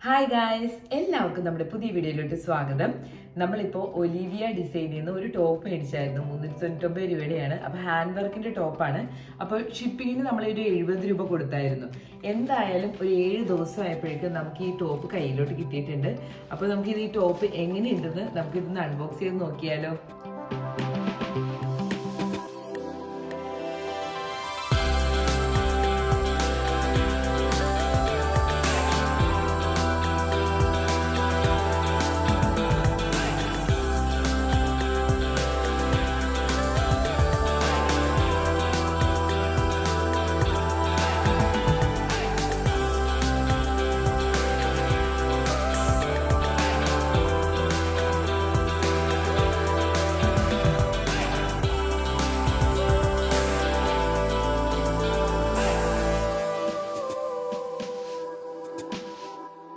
Hi guys, എല്ലാവർക്കും നമ്മുടെ പുതിയ വീഡിയോയിലോട്ട് സ്വാഗതം. നമ്മളിപ്പോൾ ഒലിവിയ ഡിസൈനിൽ നിന്ന് ഒരു ടോപ്പ് മേടിച്ചായിരുന്നു. 399 രൂപയുടെയാണ്. അപ്പോൾ ഹാൻഡ് വർക്കിന്റെ ടോപ്പാണ്. അപ്പോൾ ഷിപ്പിങ്ങിന് നമ്മളൊരു 70 രൂപ കൊടുത്തായിരുന്നു. എന്തായാലും ഒരു 7 ദിവസം ആയപ്പോഴേക്കും നമുക്ക് ഈ ടോപ്പ് കയ്യിലോട്ട് കിട്ടിയിട്ടുണ്ട്. അപ്പോൾ നമുക്കിത് ഈ ടോപ്പ് എങ്ങനെയുണ്ടെന്ന് നമുക്കിതൊന്ന് അൺബോക്സ് ചെയ്ത് നോക്കിയാലോ.